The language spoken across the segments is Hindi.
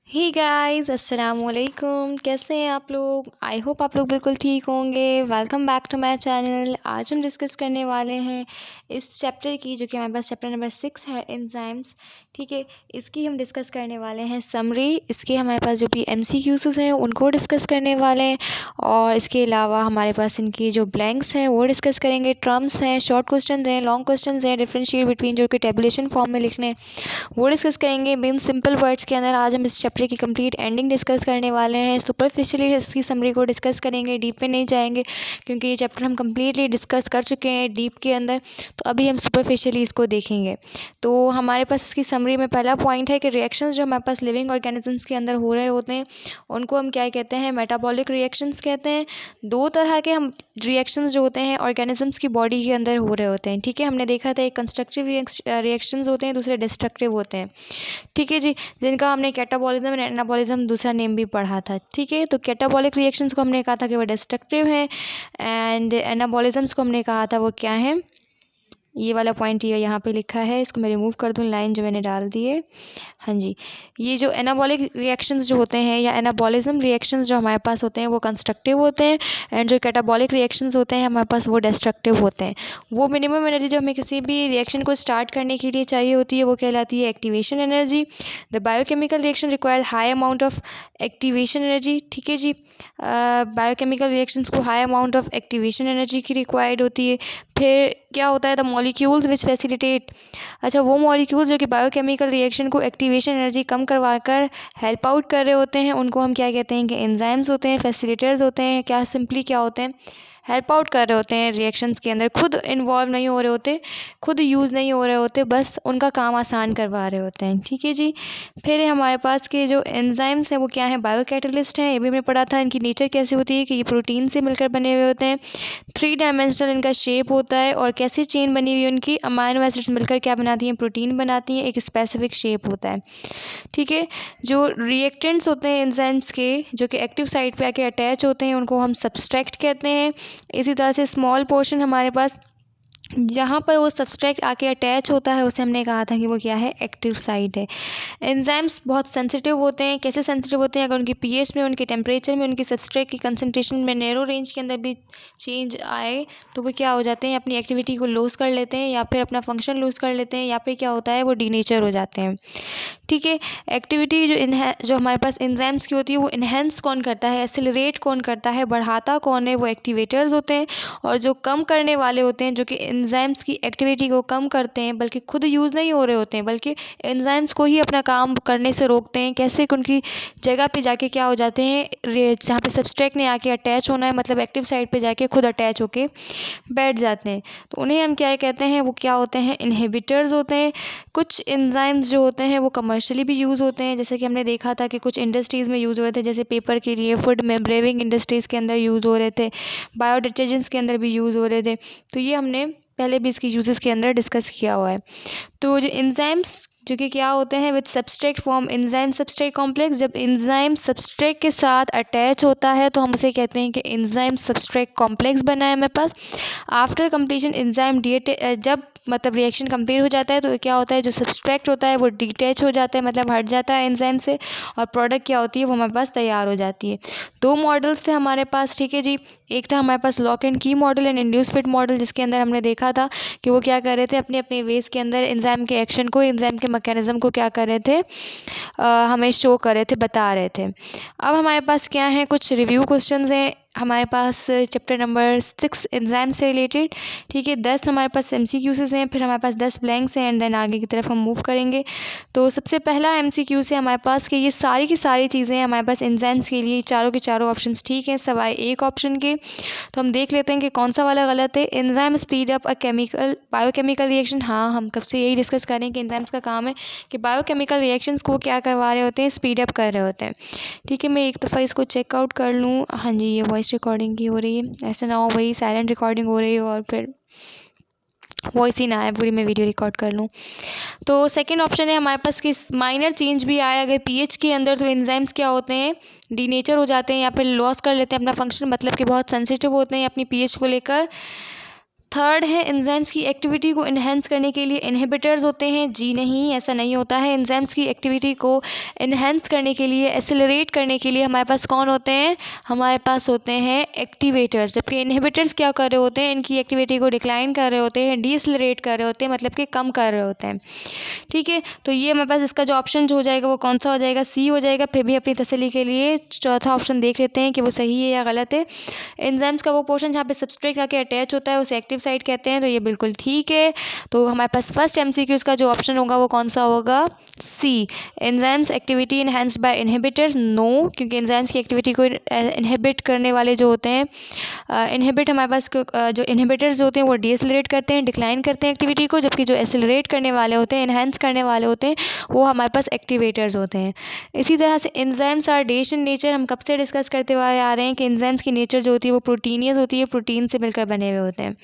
हे गाइस अस्सलाम वालेकुम। कैसे हैं आप लोग? आई होप आप लोग बिल्कुल ठीक होंगे। Welcome back to my channel. आज हम डिस्कस करने वाले हैं इस चैप्टर की, जो कि हमारे पास चैप्टर नंबर 6 है, एंजाइम्स। ठीक है, इसकी हम डिस्कस करने वाले हैं समरी। इसके हमारे पास जो भी एमसीक्यूज़ हैं उनको डिस्कस करने वाले हैं, और इसके अलावा हमारे पास इनकी जो ब्लैंक्स हैं वो डिस्कस करेंगे। टर्म्स हैं, शॉर्ट क्वेश्चन हैं, लॉन्ग क्वेश्चन हैं, डिफरेंशिएट बिटवीन, जो कि टेबुलेशन फॉर्म में लिखने हैं, वो डिस्कस करेंगे। बिन सिंपल वर्ड्स के अंदर आज हम इस चैप्टर की कंप्लीट एंडिंग डिस्कस करने वाले हैं। सुपरफिशियली इसकी समरी को डिस्कस करेंगे, डीप में नहीं जाएंगे, क्योंकि ये चैप्टर हम कंप्लीटली डिस्कस कर चुके हैं डीप के अंदर। तो अभी हम सुपरफिशियली इसको देखेंगे। तो हमारे पास इसकी समरी में पहला पॉइंट है कि रिएक्शंस जो हमारे पास लिविंग ऑर्गेनिजम्स के अंदर हो रहे होते हैं उनको हम क्या कहते हैं? मेटाबॉलिक रिएक्शंस कहते हैं। दो तरह के हम रिएक्शंस जो होते हैं ऑर्गेनिजम्स की बॉडी के अंदर हो रहे होते हैं। ठीक है, हमने देखा था एक कंस्ट्रक्टिव रिएक्शंस होते हैं, दूसरे डिस्ट्रक्टिव होते हैं। ठीक है जी, जिनका हमने कैटाबॉलिज्म एंड एनाबॉलिज्म दूसरा नेम भी पढ़ा था। ठीक है, तो कैटाबॉलिक रिएक्शंस को हमने कहा था कि वो डिस्ट्रक्टिव है, एंड एनाबॉलिज्म्स को हमने कहा था वो क्या है? ये वाला पॉइंट ये यहाँ पे लिखा है, इसको मैं रिमूव कर दूँ, लाइन जो मैंने डाल दी है। हाँ जी, ये जो एनाबॉलिक रिएक्शंस जो होते हैं या एनाबॉलिज्म रिएक्शंस जो हमारे पास होते हैं वो कंस्ट्रक्टिव होते हैं, एंड जो कैटाबॉलिक रिएक्शंस होते हैं हमारे पास वो डिस्ट्रक्टिव होते हैं। वो मिनिमम एनर्जी जो हमें किसी भी रिएक्शन को स्टार्ट करने के लिए चाहिए होती है वो कहलाती है activation energy. The biochemical reaction require high amount of activation energy. ठीक है जी, बायोकेमिकल रिएक्शंस को high amount of activation energy की रिक्वायर्ड होती है। फिर क्या होता है? द मॉलिक्यूल्स विच फैसिलिटेट, अच्छा वो मॉलिक्यूल्स जो कि बायोकेमिकल रिएक्शन को एक्टिवेशन एनर्जी कम करवाकर हेल्प आउट कर रहे होते हैं उनको हम क्या कहते हैं? कि एंजाइम्स होते हैं, फैसिलिटेटर्स होते हैं। क्या सिंपली क्या होते हैं? हेल्प आउट कर रहे होते हैं रिएक्शंस के अंदर, खुद इन्वॉल्व नहीं हो रहे होते, खुद यूज़ नहीं हो रहे होते, बस उनका काम आसान करवा रहे होते हैं। ठीक है जी, फिर हमारे पास के जो एंजाइम्स हैं वो क्या है? बायोकैटलिस्ट हैं। ये भी हमने पढ़ा था। इनकी नेचर कैसी होती है कि ये प्रोटीन से मिलकर बने हुए होते हैं। 3 डायमेंशनल इनका शेप होता है, और कैसी चेन बनी हुई है उनकी? अमाइनो एसिड्स मिलकर क्या बनाती हैं? प्रोटीन बनाती हैं। एक स्पेसिफिक शेप होता है। ठीक है, जो रिएक्टेंट्स होते हैं एंजाइम्स के, जो कि एक्टिव साइट पे आके अटैच होते हैं, उनको हम सब्सट्रैक्ट कहते हैं। इसी तरह से स्मॉल पोर्शन हमारे पास जहाँ पर वो सब्सट्रैक्ट आके अटैच होता है उसे हमने कहा था कि वो क्या है? एक्टिव साइट है। एंजाइम्स बहुत सेंसिटिव होते हैं। कैसे सेंसिटिव होते हैं? अगर उनकी पीएच में, उनके टेम्परेचर में, उनकी सब्सट्रैक्ट की कंसंट्रेशन में नैरो रेंज के अंदर भी चेंज आए तो वो क्या हो जाते हैं? अपनी एक्टिविटी को लूज़ कर लेते हैं, या फिर अपना फंक्शन लूज़ कर लेते हैं, या फिर क्या होता है? वो डीनेचर हो जाते हैं। ठीक है, एक्टिविटी जो हमारे पास एंजाइम्स की होती है वो इन्हेंस कौन करता है? एक्सेलरेट कौन करता है? बढ़ाता कौन है? वो एक्टिवेटर्स होते हैं। और जो कम करने वाले होते हैं, जो कि एंजाइम्स की एक्टिविटी को कम करते हैं, बल्कि खुद यूज़ नहीं हो रहे होते हैं, बल्कि एंजाइम्स को ही अपना काम करने से रोकते हैं। कैसे? कि उनकी जगह पे जाके क्या हो जाते हैं? जहाँ पे सब्सट्रैक्ट ने आके अटैच होना है, मतलब एक्टिव साइट पे जाके खुद अटैच होके बैठ जाते हैं। तो उन्हें हम क्या कहते हैं? वो क्या होते हैं? इनहिबिटर्स होते हैं। कुछ एंजाइम्स जो होते हैं वो कमर्शियली भी यूज़ होते हैं, जैसे कि हमने देखा था कि कुछ इंडस्ट्रीज़ में यूज़ हो रहे थे, जैसे पेपर के लिए, फूड में, ब्रेविंग इंडस्ट्रीज़ के अंदर यूज़ हो रहे थे, बायो डिटर्जेंट्स के अंदर भी यूज़ हो रहे थे। तो ये हमने पहले भी इसकी यूजेस के अंदर डिस्कस किया हुआ है। तो जो एंजाइम्स जो कि क्या होते हैं? With subtract form enzyme subtract complex. जब एंजाइम सब्सट्रैक्ट के साथ अटैच होता है तो हम उसे कहते हैं कि एंजाइम सब्सट्रैक्ट कॉम्प्लेक्स बना है हमारे पास। आफ्टर कंप्लीशन एंजाइम जब मतलब रिएक्शन कंप्लीट हो जाता है तो क्या होता है? जो सब्सट्रैक्ट होता है वो डिटैच हो जाता है, मतलब हट जाता है एंजाइम से, और प्रोडक्ट क्या होती है? वो हमारे पास तैयार हो जाती है। 2 मॉडल्स थे हमारे पास। ठीक है जी, एक था हमारे पास लॉक एंड की model and induce fit model, जिसके अंदर हमने देखा था कि वो क्या कर रहे थे? अपने अपने वेज के अंदर एंजाइम के एक्शन को, एंजाइम के मैकेनिज्म को क्या कर रहे थे? हमें शो कर रहे थे, बता रहे थे। अब हमारे पास क्या है? कुछ रिव्यू क्वेश्चंस हैं हमारे पास चैप्टर नंबर 6 एंजाइम से रिलेटेड। ठीक है, 10 हमारे पास एमसीक्यूज़ हैं, फिर हमारे पास 10 ब्लैंक्स हैं, एंड देन आगे की तरफ हम मूव करेंगे। तो सबसे पहला एमसीक्यू है हमारे पास कि ये सारी की सारी चीज़ें हमारे पास एंजाइम्स के लिए चारों के चारों ऑप्शंस ठीक हैं सवाए एक ऑप्शन के। तो हम देख लेते हैं कि कौन सा वाला गलत है। Enzyme speed up a chemical biochemical reaction. हाँ, हम कब से यही डिस्कस करें कि एंजाइम्स का काम है कि बायोकेमिकल रिएक्शंस को क्या करवा रहे होते हैं? स्पीड अप कर रहे होते हैं। ठीक है, मैं एक दफ़ा इसको चेकआउट कर लूँ। हाँ जी, ये वॉइस रिकॉर्डिंग की हो रही है, ऐसा ना हो वही साइलेंट रिकॉर्डिंग हो रही हो और फिर वॉइस ही ना आए, पूरी मैं वीडियो रिकॉर्ड कर लूँ। तो सेकंड ऑप्शन है हमारे पास कि माइनर चेंज भी आया अगर पीएच के अंदर तो एंजाइम्स क्या होते हैं? डीनेचर हो जाते हैं या फिर लॉस कर लेते हैं अपना फंक्शन, मतलब कि बहुत सेंसिटिव होते हैं अपनी पीएच को लेकर। थर्ड है एंजाइम्स की एक्टिविटी को इन्हेंस करने के लिए इनहिबिटर्स होते हैं। जी नहीं, ऐसा नहीं होता है। एंजाइम्स की एक्टिविटी को इन्हेंस करने के लिए, एक्सेलरेट करने के लिए हमारे पास कौन होते हैं? हमारे पास होते हैं एक्टिवेटर्स। जबकि इनहिबिटर्स क्या कर रहे होते हैं? इनकी एक्टिविटी को डिक्लाइन कर रहे होते हैं, डीएक्सेलरेट कर रहे होते हैं, मतलब कि कम कर रहे होते हैं। ठीक है, तो ये हमारे पास इसका जो ऑप्शन जो हो जाएगा वो कौन सा हो जाएगा? सी हो जाएगा। फिर भी अपनी तसल्ली के लिए चौथा ऑप्शन देख लेते हैं कि वो सही है या गलत है। एंजाइम्स का वो पोर्शन जहाँ पे सबस्ट्रेट आके अटैच होता है उसे एक्टिव साइट कहते हैं, तो ये बिल्कुल ठीक है। तो हमारे पास फर्स्ट एमसीक्यू का जो ऑप्शन होगा वो कौन सा होगा? C. Enzymes activity enhanced by inhibitors, no, क्योंकि एंजाइम्स की एक्टिविटी को इनहिबिट करने वाले जो होते हैं, इनहिबिट हमारे पास जो इनहिबिटर्स होते हैं वो डीएक्सेलरेट करते हैं, डिक्लाइन करते हैं एक्टिविटी को, जबकि जो एक्सेलरेट करने वाले होते हैं, इनहेंस करने वाले होते हैं, वो हमारे पास एक्टिवेटर्स होते हैं। इसी तरह से enzymes are dash in nature, हम कब से डिस्कस करते हुए आ रहे हैं कि एंजाइम्स की नेचर जो होती है वो प्रोटीनियस होती है, प्रोटीन से मिलकर बने हुए होते हैं।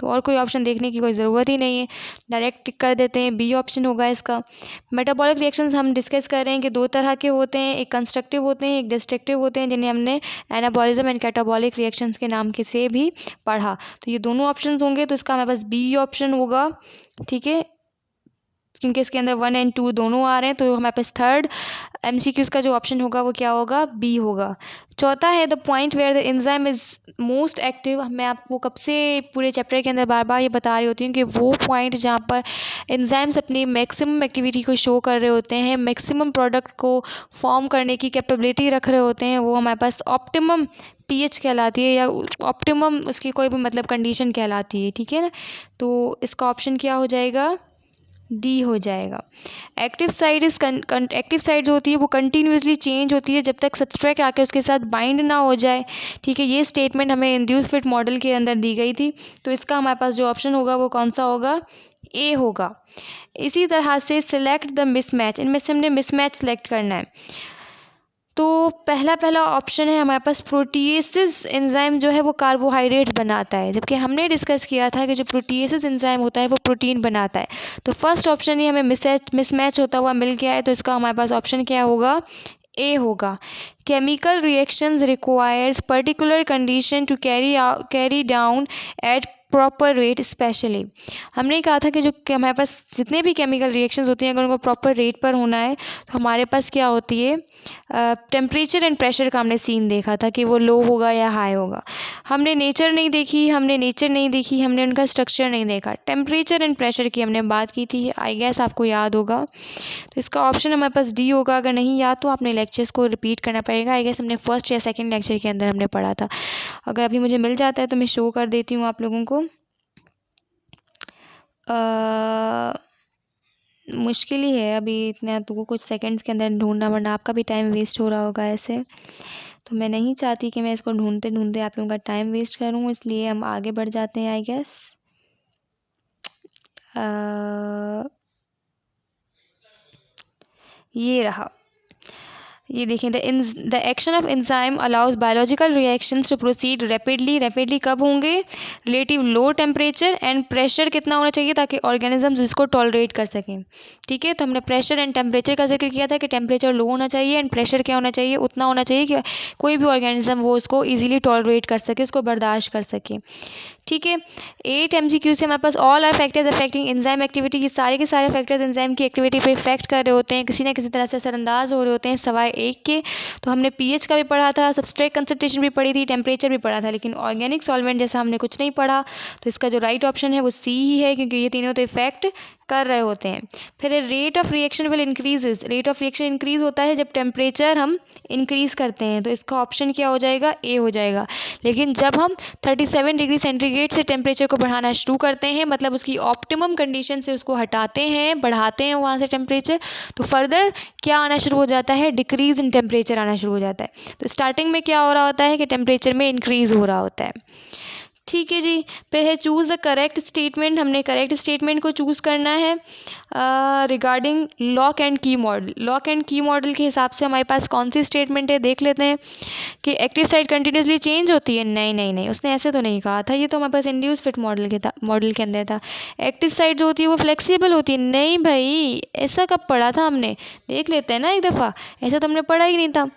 तो और कोई ऑप्शन देखने की कोई ज़रूरत ही नहीं है, डायरेक्ट टिक कर देते हैं, बी ऑप्शन होगा इसका। मेटाबॉलिक रिएक्शंस हम डिस्कस कर रहे हैं कि दो तरह के होते हैं, एक कंस्ट्रक्टिव होते हैं, एक डिस्ट्रक्टिव होते हैं, जिन्हें हमने एनाबॉलिज्म एंड कैटाबॉलिक रिएक्शंस के नाम के से भी पढ़ा। तो ये दोनों ऑप्शंस होंगे, तो इसका हमारे पास बी ऑप्शन होगा। ठीक है, क्योंकि इसके अंदर 1 और 2 दोनों आ रहे हैं, तो हमारे पास थर्ड एमसीक्यूज का जो ऑप्शन होगा वो क्या होगा? बी होगा। चौथा है the point where the enzyme is most active. मैं आपको कब से पूरे चैप्टर के अंदर बार बार ये बता रही होती हूँ कि वो पॉइंट जहाँ पर एंजाइम्स अपनी मैक्सिमम एक्टिविटी को शो कर रहे होते हैं, मैक्सिमम प्रोडक्ट को फॉर्म करने की कैपेबिलिटी रख रहे होते हैं, वो हमारे पास ऑप्टिमम पीएच कहलाती है, या ऑप्टिमम उसकी कोई भी मतलब कंडीशन कहलाती है। ठीक है ना, तो इसका ऑप्शन क्या हो जाएगा? डी हो जाएगा। एक्टिव साइट जो होती है वो कंटिन्यूसली चेंज होती है जब तक सब्सट्रैक्ट आके उसके साथ बाइंड ना हो जाए। ठीक है, ये स्टेटमेंट हमें इंड्यूस फिट मॉडल के अंदर दी गई थी, तो इसका हमारे पास जो ऑप्शन होगा वो कौन सा होगा? ए होगा। इसी तरह से सिलेक्ट द मिसमैच, इनमें से हमने मिसमैच सेलेक्ट करना है। तो पहला ऑप्शन है हमारे पास प्रोटीएसिस एंजाइम जो है वो कार्बोहाइड्रेट्स बनाता है, जबकि हमने डिस्कस किया था कि जो प्रोटीएसिस एंजाइम होता है वो प्रोटीन बनाता है। तो फर्स्ट ऑप्शन ही हमें मिसमैच होता हुआ मिल गया है, तो इसका हमारे पास ऑप्शन क्या होगा? ए होगा। Chemical reactions requires particular condition to carry down at proper rate specially. हमने कहा था कि जो कि हमारे पास जितने भी केमिकल रिएक्शंस होती हैं अगर उनको प्रॉपर रेट पर होना है तो हमारे पास क्या होती है? टेम्परेचर एंड प्रेशर का हमने सीन देखा था कि वो लो होगा या हाई होगा। हमने नेचर नहीं देखी, हमने उनका स्ट्रक्चर नहीं देखा। टेम्परेचर एंड प्रेशर की हमने बात की थी, आई गेस आपको याद होगा। तो इसका ऑप्शन हमारे पास डी होगा। अगर नहीं याद तो आपने लेक्चर्स को रिपीट करना पड़ेगा, आई गेस हमने फर्स्ट या सेकंड लेक्चर के अंदर हमने पढ़ा था। अगर अभी मुझे मिल जाता है तो मैं शो कर देती हूँ आप लोगों को। मुश्किल ही है अभी इतना, तो कुछ सेकंड्स के अंदर ढूंढना, वरना आपका भी टाइम वेस्ट हो रहा होगा ऐसे। तो मैं नहीं चाहती कि मैं इसको ढूंढते ढूंढते आप लोगों का टाइम वेस्ट करूँ, इसलिए हम आगे बढ़ जाते हैं आई गेस। ये रहा, ये देखें, the action of enzyme allows biological reactions to proceed rapidly कब होंगे? Relative low temperature and pressure कितना होना चाहिए ताकि ऑर्गेनिजम्स इसको टॉलरेट कर सकें। ठीक है, तो हमने प्रेशर एंड टेम्परेचर का जिक्र किया था कि टेम्परेचर लो होना चाहिए एंड प्रेशर क्या होना चाहिए? उतना होना चाहिए कि कोई भी ऑर्गेनिज्म वो उसको ईजिली टॉलरेट कर सके, उसको बर्दाश्त कर सके। ठीक है, 8 MCQ से हमारे पास all are factors affecting enzyme activity, ये सारे के सारे फैक्टर्स एंजाइम की एक्टिविटी पे इफेक्ट कर रहे होते हैं, किसी ना किसी तरह से असरअंदाज हो रहे होते हैं सवाए एक के। तो हमने पीएच का भी पढ़ा था, सबस्ट्रेट कंसंट्रेशन भी पढ़ी थी, टेम्परेचर भी पढ़ा था, लेकिन ऑर्गेनिक सॉल्वेंट जैसा हमने कुछ नहीं पढ़ा। तो इसका जो राइट ऑप्शन है वो सी ही है, क्योंकि ये तीनों तो इफेक्ट कर रहे होते हैं। फिर rate of reaction will increases, rate of reaction increase होता है जब टेम्परेचर हम इंक्रीज करते हैं, तो इसका ऑप्शन क्या हो जाएगा? ए हो जाएगा। लेकिन जब हम 37 डिग्री सेंटीग्रेड से टेम्परेचर को बढ़ाना शुरू करते हैं, मतलब उसकी ऑप्टिमम कंडीशन से उसको हटाते हैं, बढ़ाते हैं वहाँ से टेम्परेचर, तो फर्दर क्या आना शुरू हो जाता है? डिक्रीज इन टेम्परेचर आना शुरू हो जाता है। तो स्टार्टिंग में क्या हो रहा होता है कि टेम्परेचर में इंक्रीज हो रहा होता है। ठीक है जी, फिर है चूज़ द करेक्ट स्टेटमेंट, हमने करेक्ट स्टेटमेंट को चूज़ करना है रिगार्डिंग लॉक एंड की मॉडल। लॉक एंड की मॉडल के हिसाब से हमारे पास कौन सी स्टेटमेंट है देख लेते हैं कि एक्टिव साइट कंटिन्यूसली चेंज होती है। नहीं, उसने ऐसे तो नहीं कहा था, ये तो हमारे पास इंड्यूस फिट मॉडल के अंदर था। एक्टिव साइट जो होती है वो फ्लेक्सिबल होती है, नहीं भाई ऐसा कब पढ़ा था हमने, देख लेते हैं ना एक दफ़ा, ऐसा तो हमने पढ़ा ही नहीं था।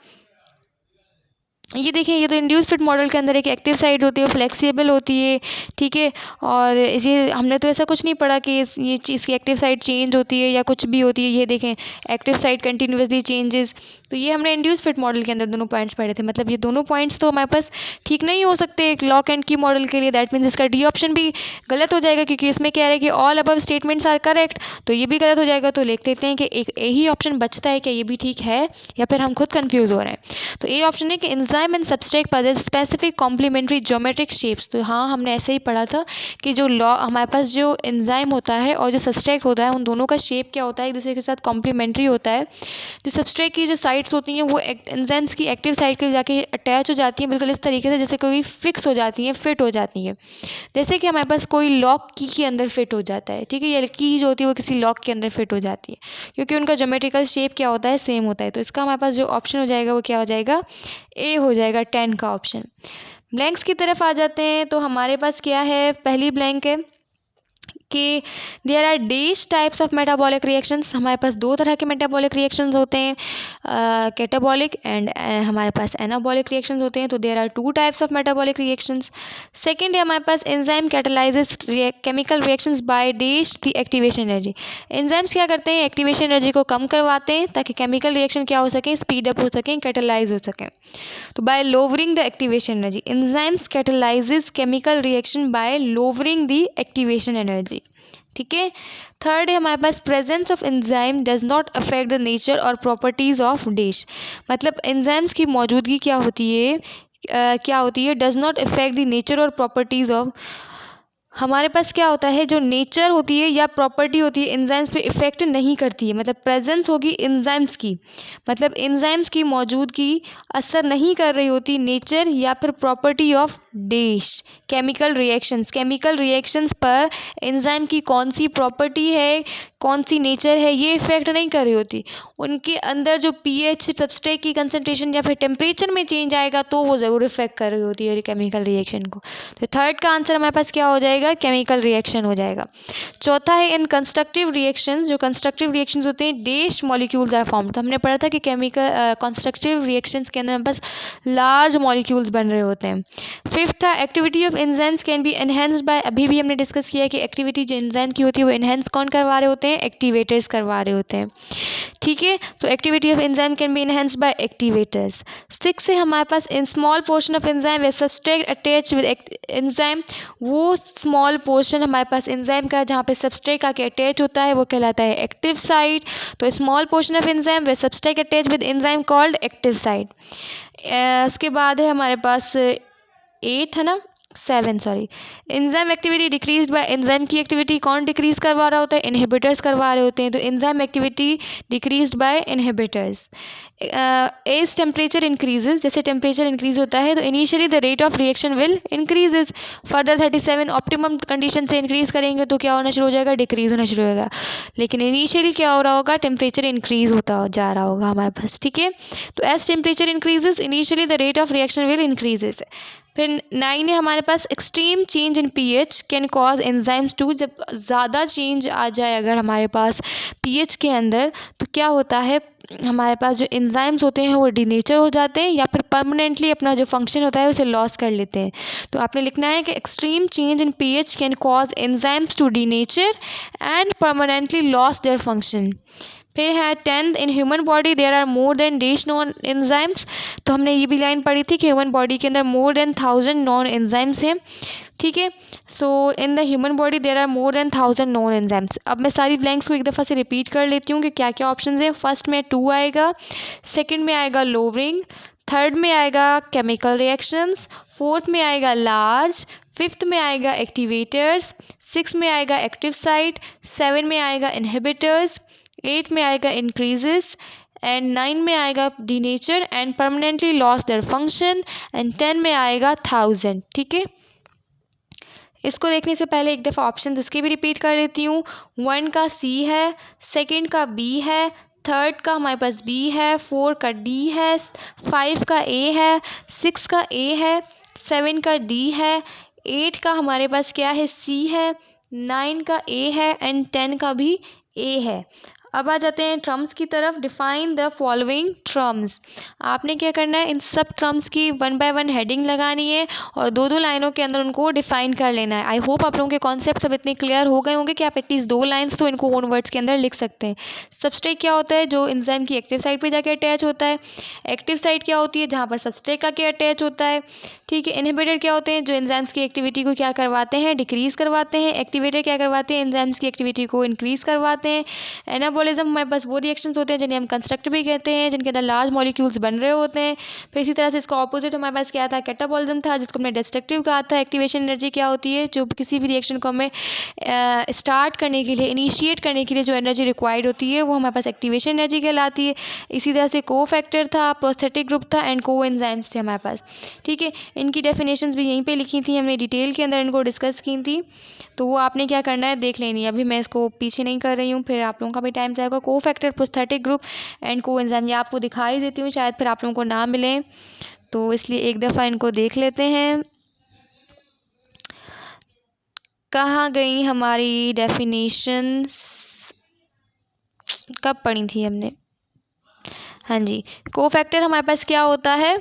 ये देखिए, ये तो इंड्यूस फिट मॉडल के अंदर एक एक्टिव साइट होती है, फ्लेक्सिबल होती है, ठीक है। और ये हमने तो ऐसा कुछ नहीं पढ़ा कि ये चीज़ की एक्टिव साइट चेंज होती है या कुछ भी होती है। ये देखें, एक्टिव साइट कंटिन्यूसली चेंजेस। तो ये हमने इंड्यूस फिट मॉडल के अंदर दोनों पॉइंट्स पढ़े थे। मतलब ये दोनों पॉइंट्स तो हमारे पास ठीक नहीं हो सकते एक लॉक एंड की मॉडल के लिए। दैट मीन्स इसका डी ऑप्शन भी गलत हो जाएगा, क्योंकि इसमें कह रहा है कि all above statements are correct, तो ये भी गलत हो जाएगा। तो लिख लेते हैं कि एक यही ऑप्शन बचता है, क्या ये भी ठीक है या फिर हम खुद कन्फ्यूज़ हो रहे हैं। तो ए ऑप्शन है कि enzyme and substrate possess specific complementary geometric shapes. तो हाँ, हमने ऐसे ही पढ़ा था कि जो लॉ हमारे पास जो एंजाइम होता है और जो सबस्ट्रेट होता है, उन दोनों का शेप क्या होता है, एक दूसरे के साथ कॉम्प्लीमेंट्री होता है। जो सबस्ट्रेट की जो साइड्स होती हैं वो एंजाइम्स की एक्टिव साइड के जाके अटैच हो जाती हैं, बिल्कुल इस तरीके से जैसे कोई फिक्स हो जाती हैं, फिट हो जाती हैं। जैसे कि हमारे पास कोई लॉक की के अंदर फिट हो जाता है, ठीक है। ये की जो होती है वो किसी लॉक के अंदर फिट हो जाती है, क्योंकि उनका ज्योमेट्रिकल शेप क्या होता है, सेम होता है। तो इसका हमारे पास जो ऑप्शन हो जाएगा वो क्या हो जाएगा, ए हो जाएगा, 10 का ऑप्शन। ब्लैंक्स की तरफ आ जाते हैं। तो हमारे पास क्या है, पहली ब्लैंक है कि there are dash types of metabolic reactions. हमारे पास दो तरह के मेटाबॉलिक रिएक्शंस होते हैं, कैटाबॉलिक एंड हमारे पास एनाबॉलिक रिएक्शंस होते हैं। तो there are two types of metabolic reactions. Second है हमारे पास enzyme catalyses chemical reactions by dash the activation energy. Enzymes क्या करते हैं, एक्टिवेशन एनर्जी को कम करवाते हैं ताकि केमिकल रिएक्शन क्या हो सके, स्पीड अप हो सकें, कैटलाइज हो सकें। तो by lowering the activation energy, enzymes catalyses chemical reaction by lowering the activation energy, ठीक है। थर्ड है हमारे पास presence of enzyme does not affect the nature और प्रॉपर्टीज ऑफ डैश। मतलब एंजाइम्स की मौजूदगी क्या होती है, क्या होती है, does not affect the nature और प्रॉपर्टीज ऑफ। हमारे पास क्या होता है, जो नेचर होती है या प्रॉपर्टी होती है एंजाइम्स पे इफ़ेक्ट नहीं करती है। मतलब प्रेजेंस होगी एंजाइम्स की, मतलब एंजाइम्स की मौजूदगी असर नहीं कर रही होती नेचर या फिर property of dash chemical reactions. Chemical reactions पर एंजाइम की कौन सी प्रॉपर्टी है, कौन सी नेचर है, ये इफ़ेक्ट नहीं कर रही होती। उनके अंदर जो पीएच, सबस्ट्रेट की कंसनट्रेशन या फिर टेम्परेचर में चेंज आएगा तो वो ज़रूर इफेक्ट कर रही होती है केमिकल रिएक्शन को। तो थर्ड का आंसर हमारे पास क्या हो जाएगा, केमिकल रिएक्शन हो जाएगा। चौथा है इन कंस्ट्रक्टिव रिएक्शंस। जो कंस्ट्रक्टिव रिएक्शंस होते हैं डैश मॉलिक्यूल्स आर फॉर्म्ड। तो हमने पढ़ा था कि केमिकल कंस्ट्रक्टिव रिएक्शंस के अंदर हमारे पास लार्ज मॉलिक्यूल्स बन रहे होते हैं। फिफ्थ था activity of enzymes can be enhanced by. अभी भी हमने डिस्कस किया कि एक्टिविटी जो एंजाइम की होती है वो एनहेंस कौन करवा रहे होते हैं, एक्टिवेटर्स करवा रहे होते हैं, ठीक है। तो activity of enzyme can be enhanced by activators. Six है हमारे पास in small portion of enzyme where substrate attach with enzyme. वो स्मॉल पोर्शन हमारे पास एंजाइम का जहाँ पे सबस्ट्रेट आके अटैच होता है वो कहलाता है एक्टिव साइट। तो small portion of enzyme where substrate attach with enzyme called active site. उसके बाद है हमारे पास 8 है ना, 7 sorry. Enzyme activity decreased bye. Enzyme की एक्टिविटी कौन डिक्रीज करवा रहा होता है, इनहिबिटर्स करवा रहे होते हैं। तो enzyme activity decreased by inhibitors. As temperature increases, जैसे टेम्परेचर इंक्रीज होता है तो initially the rate of reaction will increases further. 37 optimum condition से इंक्रीज करेंगे तो क्या होना शुरू हो जाएगा, डिक्रीज होना शुरू होगा। लेकिन इनिशियली क्या हो रहा होगा, टेम्परेचर इंक्रीज होता जा रहा होगा हमारे पास, ठीक है। तो as temperature increases initially the rate of reaction will increases. फिर 9 है हमारे पास extreme change in pH can cause enzymes to. जब ज़्यादा चेंज आ जाए अगर हमारे पास पीएच के अंदर तो क्या होता है, हमारे पास जो एंजाइम्स होते हैं वो डीनेचर हो जाते हैं या फिर परमानेंटली अपना जो फंक्शन होता है उसे लॉस कर लेते हैं। तो आपने लिखना है कि extreme change in pH can cause enzymes to denature and permanently loss their function. फिर है 10 in human body there are more than dash known enzymes. तो हमने ये भी लाइन पढ़ी थी कि ह्यूमन बॉडी के अंदर मोर देन 1000 नॉन एंजाइम्स हैं, ठीक है। So in the human body there are more than 1000 known enzymes. अब मैं सारी ब्लैंक्स को एक दफ़ा से रिपीट कर लेती हूँ कि क्या क्या ऑप्शन है। फर्स्ट में 2 आएगा, सेकेंड में आएगा लोवरिंग, थर्ड में आएगा केमिकल रिएक्शंस, फोर्थ में आएगा लार्ज, फिफ्थ में आएगा एक्टिवेटर्स, सिक्स में आएगा एक्टिव साइट, 7 में आएगा इनहिबिटर्स, 8 में आएगा इंक्रीजेस एंड 9 में आएगा denature and permanently loss their function and 10 में आएगा 1000, ठीक है। इसको देखने से पहले एक दफ़ा ऑप्शन इसके भी रिपीट कर देती हूँ। 1 का सी है, सेकंड का बी है, थर्ड का हमारे पास बी है, 4 का डी है, 5 का ए है, 6 का ए है, 7 का डी है, 8 का हमारे पास क्या है, सी है, 9 का ए है एंड 10 का भी ए है। अब आ जाते हैं टर्म्स की तरफ। Define the following terms. आपने क्या करना है, इन सब टर्म्स की 1 बाय 1 हेडिंग लगानी है और 2-2 लाइनों के अंदर उनको डिफाइन कर लेना है। आई होप आप लोगों के कॉन्सेप्ट सब इतने क्लियर हो गए होंगे कि आप एटलीस्ट 2 लाइन्स तो इनको ओन वर्ड्स के अंदर लिख सकते हैं। सबस्ट्रेट क्या होता है, जो एंजाइम की एक्टिव साइट पर जाके अटैच होता है। एक्टिव साइट क्या होती है, जहाँ पर सबस्ट्रेट आके अटैच होता है। ठीक है। इनहिबिटर क्या होते हैं, जो एंजाइम्स की एक्टिविटी को क्या करवाते हैं, डिक्रीज़ करवाते हैं। एक्टिवेटर क्या करवाते हैं, एंजाइम्स की एक्टिविटी को इंक्रीज़ करवाते हैं। एनाबॉलिज्म में बस वो रिएक्शंस होते हैं जिन्हें हम कंस्ट्रक्टिव भी कहते हैं, जिनके अंदर लार्ज मॉलिक्यूल्स बन रहे होते हैं। फिर इसी तरह से इसका ऑपोजिट हमारे पास क्या था, कैटाबॉलिज्म था, जिसको हमने डिस्ट्रक्टिव कहा था। एक्टिवेशन एनर्जी क्या होती है, जो किसी भी रिएक्शन को हमें स्टार्ट करने के लिए, इनिशिएट करने के लिए जो एनर्जी रिक्वायर्ड होती है वो हमारे पास एक्टिवेशन एनर्जी कहलाती है। इसी तरह से को फैक्टर था, प्रोस्थेटिक ग्रुप था एंड को एंजाइम्स थे हमारे पास। ठीक है। इनकी डेफिनेशंस भी यहीं पे लिखी थी, हमने डिटेल के अंदर इनको डिस्कस की थी, तो वो आपने क्या करना है देख लेनी है। अभी मैं इसको पीछे नहीं कर रही हूँ, फिर आप लोगों का भी टाइम जाएगा। को फैक्टर, प्रोस्थेटिक ग्रुप एंड को एंजाइम, ये आपको दिखाई देती हूँ, शायद फिर आप लोगों को ना मिले, तो इसलिए एक दफ़ा इनको देख लेते हैं। कहाँ गई हमारी डेफिनेशंस, कब पढ़ी थी हमने। हाँ जी, को फैक्टर हमारे पास क्या होता है,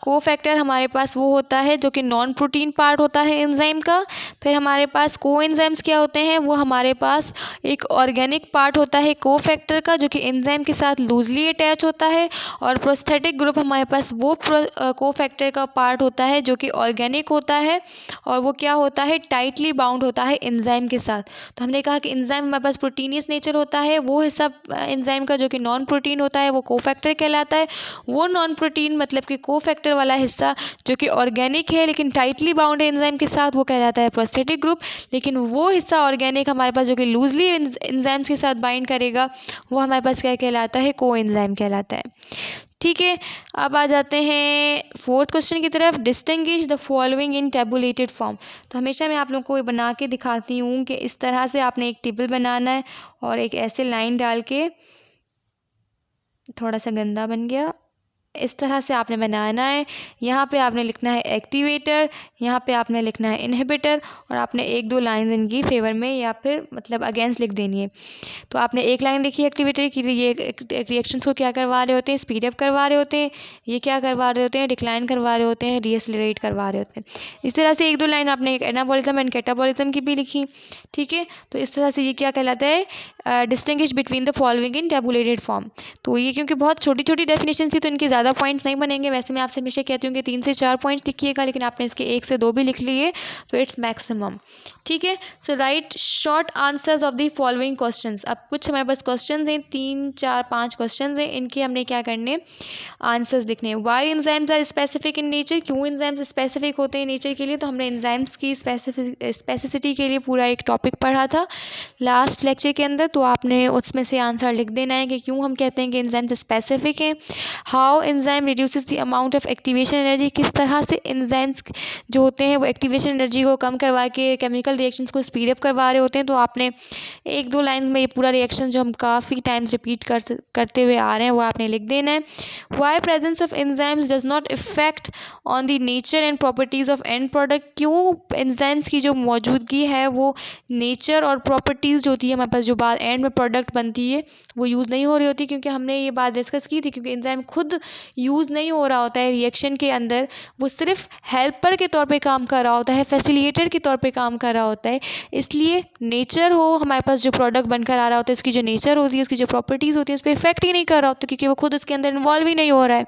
को फैक्टर हमारे पास वो होता है जो कि नॉन प्रोटीन पार्ट होता है एंजाइम का। फिर हमारे पास को एंजाइम्स क्या होते हैं, वो हमारे पास एक ऑर्गेनिक पार्ट होता है को फैक्टर का, जो कि एंजाइम के साथ लूजली अटैच होता है। और प्रोस्थेटिक ग्रुप हमारे पास वो को फैक्टर का पार्ट होता है जो कि ऑर्गेनिक होता है और वो क्या होता है, टाइटली बाउंड होता है एंजाइम के साथ। तो हमने कहा कि एंजाइम हमारे पास प्रोटीनियस नेचर होता है, वो हिस्सा एंजाइम का जो कि नॉन प्रोटीन होता है वो को फैक्टर कहलाता है। वो नॉन प्रोटीन मतलब कि को फैक्टर वाला हिस्सा जो कि ऑर्गेनिक है लेकिन टाइटली बाउंड है एंजाइम के साथ, वो कहलाता है प्रोस्थेटिक ग्रुप। लेकिन वो हिस्सा ऑर्गेनिक हमारे पास जो कि लूजली एंजाइम्स के साथ बाइंड करेगा, वो हमारे पास क्या कहलाता है, को एंजाइम कहलाता है। ठीक है। अब आ जाते हैं 4th क्वेश्चन की तरफ। Distinguish the following in tabulated form. तो हमेशा मैं आप लोगों को ये बना के दिखाती हूँ कि इस तरह से आपने एक टेबल बनाना है और एक ऐसे लाइन डाल के, थोड़ा सा गंदा बन गया, इस तरह से आपने बनाना है। यहाँ पे आपने लिखना है एक्टिवेटर, यहाँ पे आपने लिखना है इनहिबिटर और आपने 1-2 लाइंस इनकी फेवर में या फिर मतलब अगेंस्ट लिख देनी है। तो आपने एक लाइन लिखी एक्टिवेटर की, ये रिएक्शंस को क्या करवा रहे होते हैं, स्पीड अप करवा रहे होते हैं। ये क्या करवा रहे होते हैं, डिक्लाइन करवा रहे होते हैं, डीएसलरेट करवा रहे होते हैं। इस तरह से 1-2 लाइन आपने एनाबॉलिज्म एंड कैटाबॉलिज्म की भी लिखी। ठीक है। तो इस तरह से ये क्या कहलाता है, distinguish between the following in tabulated form. तो ये क्योंकि बहुत छोटी छोटी डेफिनेशन थी तो इनके ज़्यादा पॉइंट्स नहीं बनेंगे। वैसे मैं आपसे हमेशा कहती हूँ कि 3 से 4 पॉइंट्स लिखिएगा, लेकिन आपने इसके 1 से 2 भी लिख लिए तो इट्स मैक्सिमम। ठीक है। So write short answers of the following questions. अब कुछ हमारे पास क्वेश्चंस हैं, 3, 4, 5 क्वेश्चंस हैं, इनके हमने क्या करने, आंसर्स लिखने हैं। Why enzymes are specific in nature, क्यों एंजाइम्स स्पेसिफिक होते हैं नेचर के लिए। तो हमने एंजाइम्स की स्पेसिसिटी के लिए पूरा एक टॉपिक पढ़ा था लास्ट लेक्चर के अंदर, तो आपने उसमें से आंसर लिख देना है कि क्यों हम कहते हैं कि एंजाइम्स स्पेसिफिक हैं। How enzyme reduces the amount of activation energy, किस तरह से एंजाइम्स जो होते हैं वो एक्टिवेशन एनर्जी को कम करवा के केमिकल रिएक्शंस को स्पीड अप करवा रहे होते हैं। तो आपने 1-2 लाइन में ये पूरा रिएक्शन जो हम काफ़ी टाइम्स रिपीट करते हुए आ रहे हैं वो आपने लिख देना है। Why presence of enzymes does not effect on the nature and properties of end product, क्यों एंजाइम्स की जो मौजूदगी है वो नेचर और प्रॉपर्टीज़ जो होती है हमारे पास जो बाद एंड में प्रोडक्ट बनती है वो यूज़ नहीं हो रही होती। क्योंकि हमने ये बात डिस्कस की थी, क्योंकि एंजाइम खुद यूज़ नहीं हो रहा होता है रिएक्शन के अंदर, वो सिर्फ हेल्पर के तौर पे काम कर रहा होता है, फैसिलिटेटर के तौर पे काम कर रहा होता है। इसलिए नेचर हो हमारे पास जो प्रोडक्ट बनकर आ रहा होता है, इसकी जो नेचर होती है, उसकी जो प्रॉपर्टीज़ होती है, उस पर इफेक्ट ही नहीं कर रहा होता, क्योंकि वो खुद उसके अंदर इन्वॉल्व ही नहीं हो रहा है।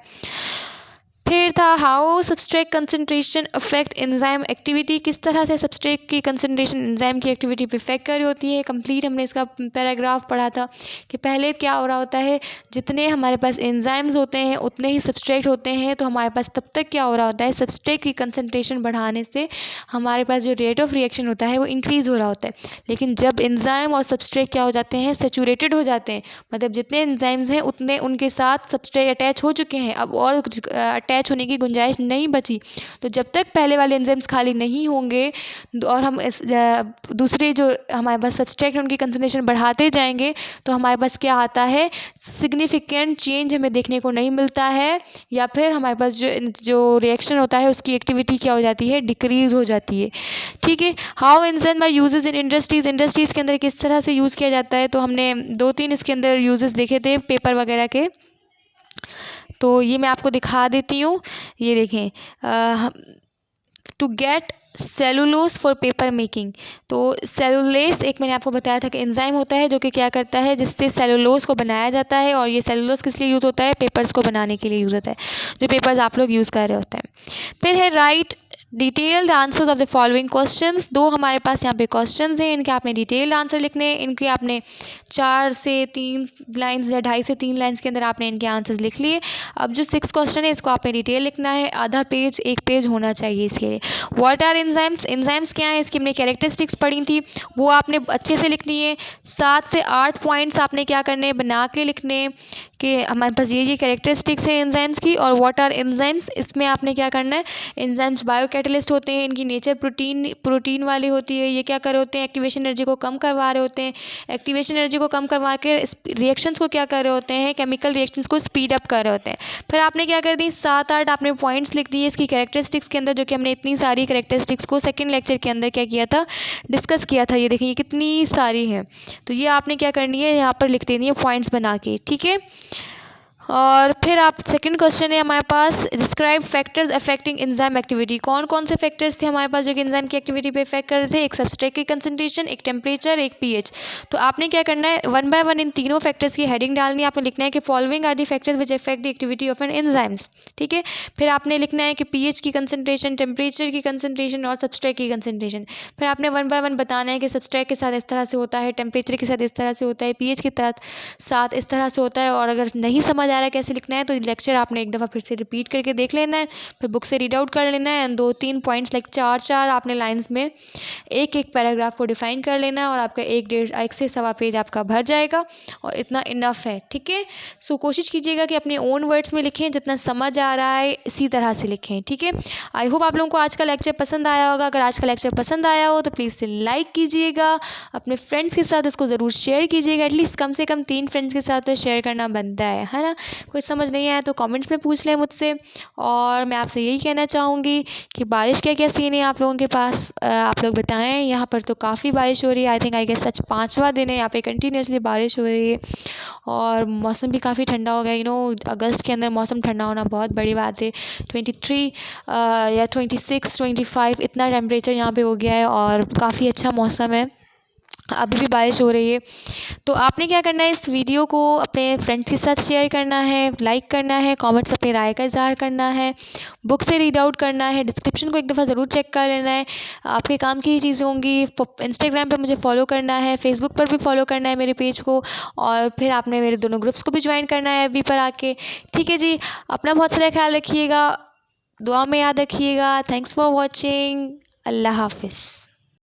फिर था how substrate concentration affect enzyme activity, किस तरह से सबस्ट्रेट की कंसनट्रेशन एंजाइम की एक्टिविटी पे इफेक्ट कर रही होती है। कंप्लीट हमने इसका पैराग्राफ पढ़ा था कि पहले क्या हो रहा होता है, जितने हमारे पास एंजाइम्स होते हैं उतने ही सबस्ट्रेट होते हैं, तो हमारे पास तब तक क्या हो रहा होता है, सबस्ट्रेट की कंसनट्रेशन बढ़ाने से हमारे पास जो रेट ऑफ रिएक्शन होता है वो इंक्रीज़ हो रहा होता है। लेकिन जब एंजाइम और सबस्ट्रेट क्या हो जाते हैं, सेचूरेटेड हो जाते हैं, मतलब जितने एंजाइम्स हैं उतने उनके साथ सबस्ट्रेट अटैच हो चुके हैं, अब और अटैच होने की गुंजाइश नहीं बची। तो जब तक पहले वाले एंजाइम्स खाली नहीं होंगे और हम दूसरे जो हमारे पास सब्सट्रेट उनकी कंसंट्रेशन बढ़ाते जाएंगे, तो हमारे पास क्या आता है, सिग्निफिकेंट चेंज हमें देखने को नहीं मिलता है, या फिर हमारे पास जो रिएक्शन होता है उसकी एक्टिविटी क्या हो जाती है, डिक्रीज हो जाती है। ठीक है। How enzyme are uses in industries के अंदर किस तरह से यूज़ किया जाता है, तो हमने 2-3 इसके अंदर यूजेस देखे थे पेपर वगैरह के। तो ये मैं आपको दिखा देती हूँ। ये देखें, to get cellulose for paper making. तो सेलुलेस एक मैंने आपको बताया था कि एंजाइम होता है जो कि क्या करता है, जिससे सेलुलोज को बनाया जाता है। और ये सेलुलोज किस लिए यूज़ होता है, पेपर्स को बनाने के लिए यूज़ होता है, जो पेपर्स आप लोग यूज़ कर रहे होते हैं। फिर है right detailed answers of the following questions. 2 हमारे पास यहाँ पे क्वेश्चंस हैं, इनके आपने डिटेल्ड आंसर लिखने हैं। इनके आपने 4 से 3 लाइन्स या 2.5 से 3 लाइन्स के अंदर आपने इनके आंसर्स लिख लिए। अब जो 6 क्वेश्चन है इसको आपने डिटेल लिखना है, आधा पेज 1 पेज होना चाहिए इसके लिए। व्हाट आर एंजाइम्स, एंजाइम्स क्या है, इसकी हमने कैरेक्टरिस्टिक्स पढ़ी थी, वो आपने अच्छे से लिखनी है। 7 से 8 पॉइंट्स आपने क्या करने हैं, बना के लिखने कि हमारे पास ये कैरेक्टरिस्टिक्स हैं एंजाइम्स की। और व्हाट आर एंजाइम्स, इसमें आपने क्या करना है, एंजाइम्स बायो कैटलिस्ट होते हैं, इनकी नेचर प्रोटीन वाली होती है। ये क्या कर रहे होते हैं, एक्टिवेशन एनर्जी को कम करवा रहे होते हैं। एक्टिवेशन एनर्जी को कम करवा के रिएक्शंस को क्या कर रहे होते हैं, केमिकल रिएक्शंस को स्पीड अप कर रहे होते हैं। फिर आपने क्या कर दी, 7-8 आपने पॉइंट्स लिख दिए इसकी कैरेक्टरिस्टिक्स के अंदर, जो कि हमने इतनी सारी कैरेक्टरिस्टिक्स को सेकंड लेक्चर के अंदर क्या किया था, डिस्कस किया था। ये देखिए ये कितनी सारी हैं, तो ये आपने क्या करनी है, यहाँ पर लिख देनी है पॉइंट्स बना के। ठीक है। और फिर आप सेकंड क्वेश्चन है हमारे पास, describe factors affecting enzyme activity. कौन कौन से फैक्टर्स थे हमारे पास जो कि एंजाइम की एक्टिविटी पे इफेक्ट कर रहे थे, एक सबस्ट्रेट की कंसंट्रेशन, एक टेम्परेचर, एक पीएच। तो आपने क्या करना है, 1 बाय 1 इन तीनों फैक्टर्स की हेडिंग डालनी है। आपने लिखना है कि following are the factors which affect the activity of an enzymes. ठीक है। फिर आपने लिखना है कि पीएच की कंसंट्रेशन, टेम्परेचर की कंसंट्रेशन और सबस्ट्रेट की कंसंट्रेशन। फिर आपने 1 बाय 1 बताना है कि सबस्ट्रेट के साथ इस तरह से होता है, टेम्परेचर के साथ इस तरह से होता है, पीएच के साथ इस तरह से होता है। और अगर नहीं समझ आ रहा है कैसे लिखना है, तो लेक्चर आपने एक दफ़ा फिर से रिपीट करके देख लेना है, फिर बुक से रीड आउट कर लेना है। 2-3 पॉइंट्स लाइक 4-4 आपने लाइंस में एक एक पैराग्राफ को डिफाइन कर लेना है, और आपका 1 से सवा पेज आपका भर जाएगा, और इतना इनफ है। ठीक है। सो कोशिश कीजिएगा कि अपने ओन वर्ड्स में लिखें, जितना समझ आ रहा है इसी तरह से लिखें। ठीक है। आई होप आप लोगों को आज का लेक्चर पसंद आया होगा। अगर आज का लेक्चर पसंद आया हो तो प्लीज़ से लाइक कीजिएगा, अपने फ्रेंड्स के साथ उसको ज़रूर शेयर कीजिएगा। एटलीस्ट कम से कम 3 फ्रेंड्स के साथ तो शेयर करना बनता है ना। कोई समझ नहीं आया तो कमेंट्स में पूछ लें मुझसे। और मैं आपसे यही कहना चाहूँगी कि बारिश क्या क्या सीन है आप लोगों के पास, आप लोग बताएं। यहाँ पर तो काफ़ी बारिश हो रही है, आई थिंक आई गेस सच 5वां दिन है यहाँ पे कंटिन्यूसली बारिश हो रही है। और मौसम भी काफ़ी ठंडा हो गया। अगस्त के अंदर मौसम ठंडा होना बहुत बड़ी बात है। 23 या 26 25 इतना टेम्परेचर यहाँ पे हो गया है, और काफ़ी अच्छा मौसम है। अभी भी बारिश हो रही है। तो आपने क्या करना है, इस वीडियो को अपने फ्रेंड्स के साथ शेयर करना है, लाइक करना है, कमेंट्स अपनी राय का इज़हार करना है, बुक से रीड आउट करना है, डिस्क्रिप्शन को एक दफ़ा ज़रूर चेक कर लेना है। आपके काम की ही चीज़ें होंगी। इंस्टाग्राम पे मुझे फॉलो करना है, फेसबुक पर भी फॉलो करना है मेरे पेज को, और फिर आपने मेरे दोनों ग्रुप्स को भी ज्वाइन करना है एफबी पर आके। ठीक है जी। अपना बहुत सारा ख्याल रखिएगा, दुआ में याद रखिएगा। Thanks for watching. अल्लाह हाफिज़।